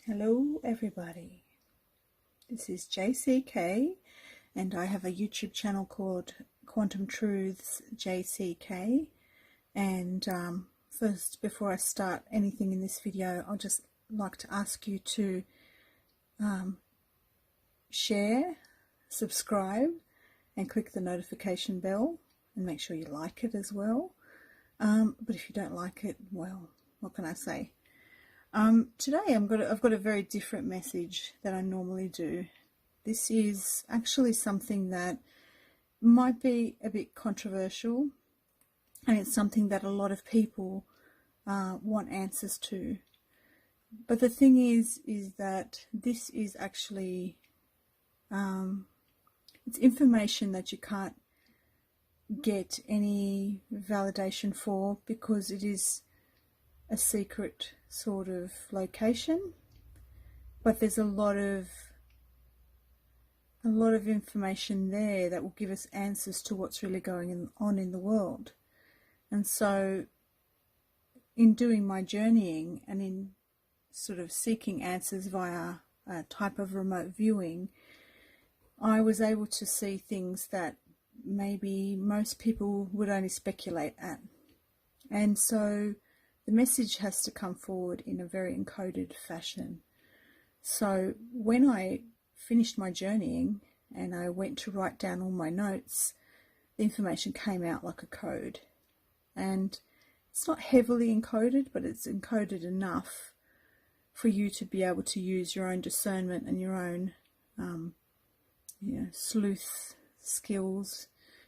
Hello everybody, this is JCK and I have a YouTube channel called Quantum Truths JCK. And first, before I start anything in this video, I'll just like to ask you to share, subscribe and click the notification bell and make sure you like it as well. But if you don't like it, well, what can I say? Today I've got a very different message than I normally do. This is actually something that might be a bit controversial, and it's something that a lot of people want answers to. But the thing is that this is actually it's information that you can't get any validation for, because it is a secret sort of location, but there's a lot of information there that will give us answers to what's really going on in the world. And so in doing my journeying and in sort of seeking answers via a type of remote viewing, I was able to see things that maybe most people would only speculate at. And so the message has to come forward in a very encoded fashion. So when I finished my journeying and I went to write down all my notes, the information came out like a code. And it's not heavily encoded, but it's encoded enough for you to be able to use your own discernment and your own sleuth skills,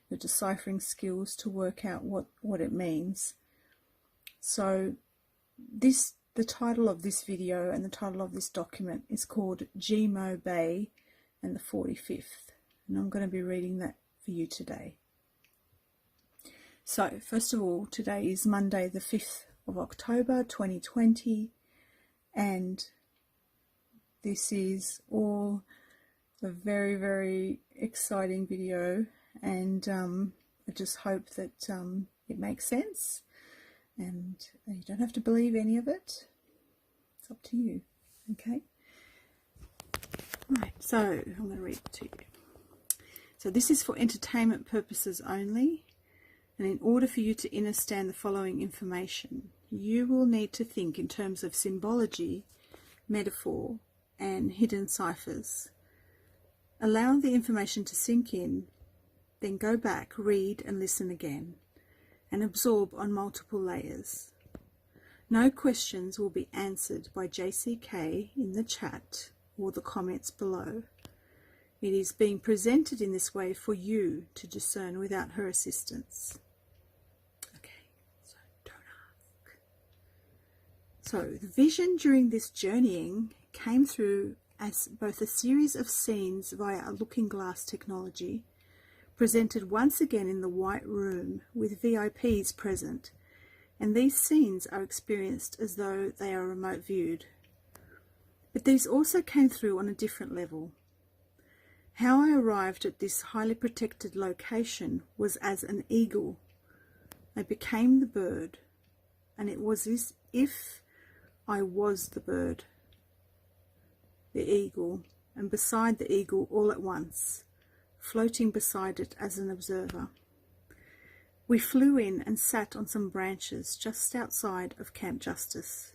your deciphering skills, to work out what it means. So the title of this video and the title of this document is called Gmo Bay and the 45th, and I'm going to be reading that for you today. So first of all, today is Monday the 5th of October 2020, and this is all a very, very exciting video, and I just hope that it makes sense. And you don't have to believe any of it. It's up to you. Okay? Right, so I'm going to read it to you. So this is for entertainment purposes only. And in order for you to understand the following information, you will need to think in terms of symbology, metaphor, and hidden ciphers. Allow the information to sink in, then go back, read and listen again, and absorb on multiple layers. No questions will be answered by JCK in the chat or the comments below. It is being presented in this way for you to discern without her assistance. Okay, so don't ask. So the vision during this journeying came through as both a series of scenes via a looking glass technology, presented once again in the White Room with VIPs present, and these scenes are experienced as though they are remote viewed. But these also came through on a different level. How I arrived at this highly protected location was as an eagle. I became the bird, and it was as if I was the bird, the eagle, and beside the eagle all at once, floating beside it as an observer. We flew in and sat on some branches just outside of Camp Justice,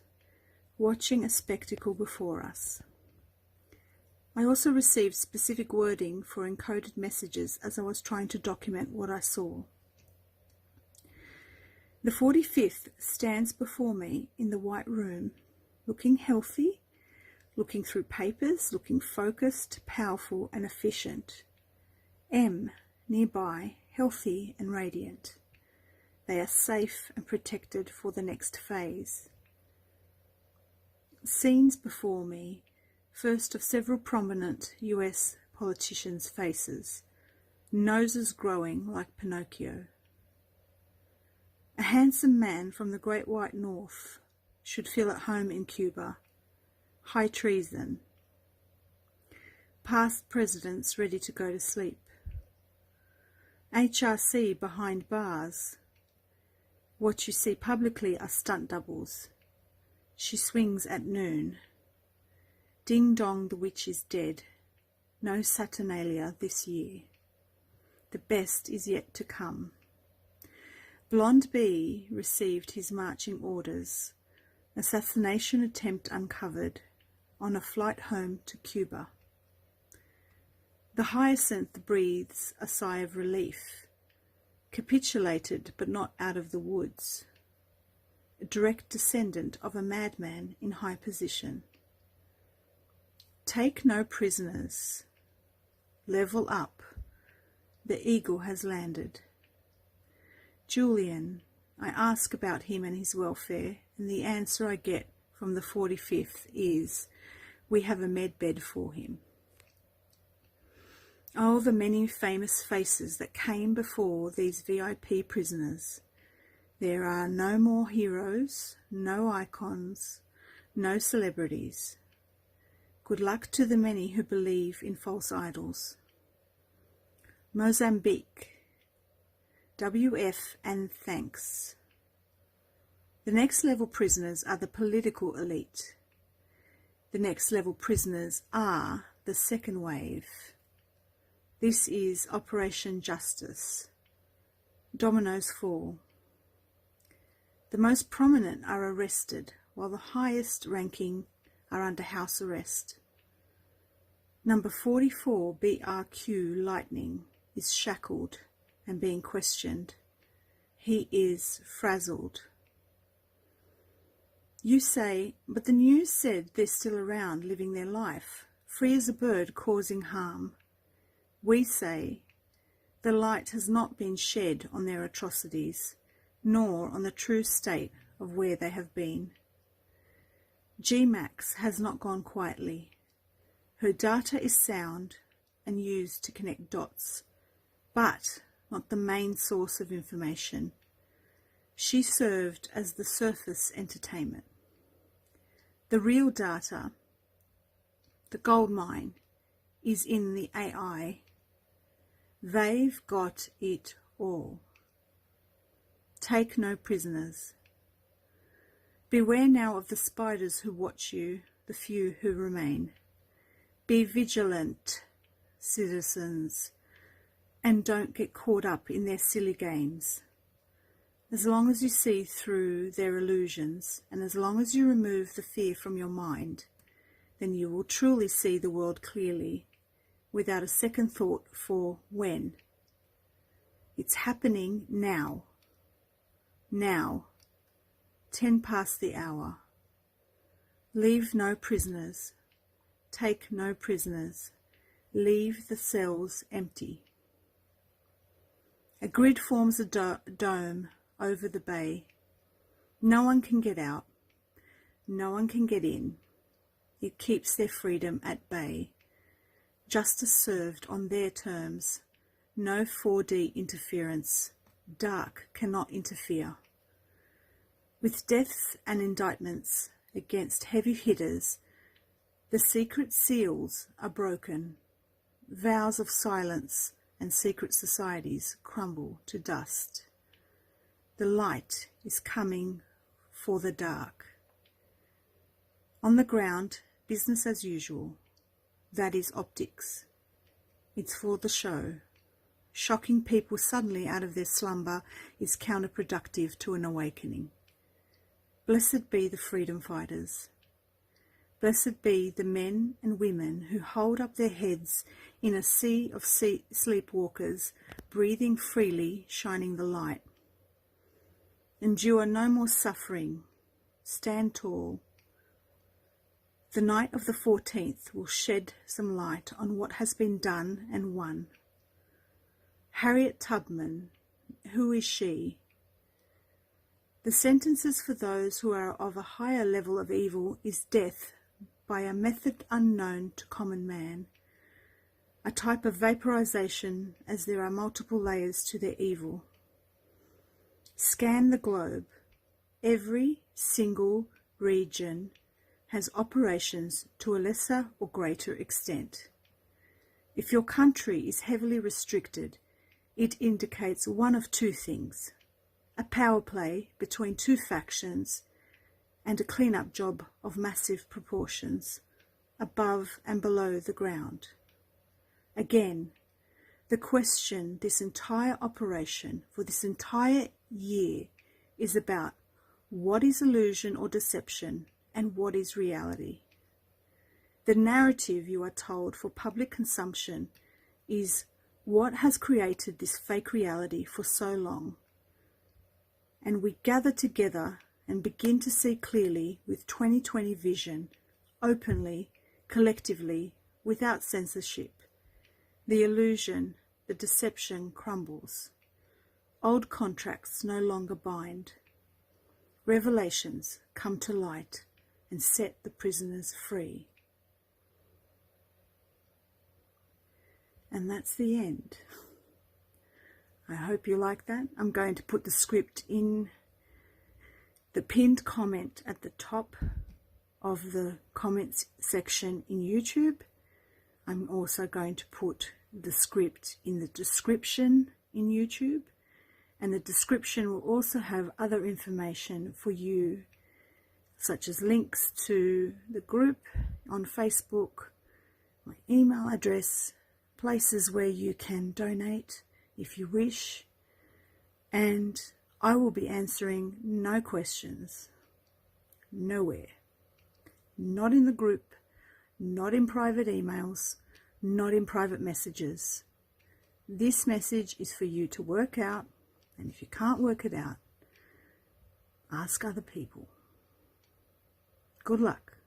watching a spectacle before us. I also received specific wording for encoded messages as I was trying to document what I saw. The 45th stands before me in the White Room, looking healthy, looking through papers, looking focused, powerful and efficient. M, nearby, healthy and radiant. They are safe and protected for the next phase. Scenes before me, first of several prominent US politicians' faces, noses growing like Pinocchio. A handsome man from the Great White North should feel at home in Cuba. High treason. Past presidents ready to go to sleep. HRC behind bars. What you see publicly are stunt doubles. She swings at noon. Ding dong, the witch is dead. No Saturnalia this year. The best is yet to come. Blonde B received his marching orders. Assassination attempt uncovered on a flight home to Cuba. The hyacinth breathes a sigh of relief. Capitulated but not out of the woods. A direct descendant of a madman in high position. Take no prisoners. Level up. The eagle has landed. Julian, I ask about him and his welfare, and the answer I get from the 45th is, we have a med bed for him. Oh, the many famous faces that came before these VIP prisoners. There are no more heroes, no icons, no celebrities. Good luck to the many who believe in false idols. Mozambique. WF and thanks. The next level prisoners are the political elite. The next level prisoners are the second wave. This is Operation Justice. Dominoes fall. The most prominent are arrested, while the highest ranking are under house arrest. Number 44 BRQ Lightning is shackled and being questioned. He is frazzled. You say, but the news said they're still around living their life, free as a bird causing harm. We say, the light has not been shed on their atrocities, nor on the true state of where they have been. GMAX has not gone quietly. Her data is sound and used to connect dots, but not the main source of information. She served as the surface entertainment. The real data, the gold mine, is in the AI. They've got it all. Take no prisoners. Beware now of the spiders who watch you, the few who remain. Be vigilant, citizens, and don't get caught up in their silly games. As long as you see through their illusions, and as long as you remove the fear from your mind, then you will truly see the world clearly, without a second thought for when. It's happening now. Now. 10 past the hour. Leave no prisoners. Take no prisoners. Leave the cells empty. A grid forms a dome over the bay. No one can get out. No one can get in. It keeps their freedom at bay. Justice served on their terms. No 4D interference. Dark cannot interfere. With deaths and indictments against heavy hitters, the secret seals are broken. Vows of silence and secret societies crumble to dust. The light is coming for the dark. On the ground, business as usual. That is optics. It's for the show. Shocking people suddenly out of their slumber is counterproductive to an awakening. Blessed be the freedom fighters. Blessed be the men and women who hold up their heads in a sea of sleepwalkers, breathing freely, shining the light. Endure no more suffering. Stand tall. The night of the 14th will shed some light on what has been done and won. Harriet Tubman, who is she? The sentences for those who are of a higher level of evil is death by a method unknown to common man, a type of vaporization as there are multiple layers to their evil. Scan the globe. Every single region has operations to a lesser or greater extent. If your country is heavily restricted, it indicates one of two things: a power play between two factions and a clean-up job of massive proportions, above and below the ground. Again, the question this entire operation for this entire year is about what is illusion or deception and what is reality. The narrative you are told for public consumption is what has created this fake reality for so long. And we gather together and begin to see clearly with 2020 vision, openly, collectively, without censorship. The illusion, the deception crumbles. Old contracts no longer bind. Revelations come to light and set the prisoners free. And that's the end. I hope you like that. I'm going to put the script in the pinned comment at the top of the comments section in YouTube. I'm also going to put the script in the description in YouTube, and the description will also have other information for you, such as links to the group on Facebook, my email address, places where you can donate if you wish, and I will be answering no questions, nowhere. Not in the group, not in private emails, not in private messages. This message is for you to work out, and if you can't work it out, ask other people. Good luck.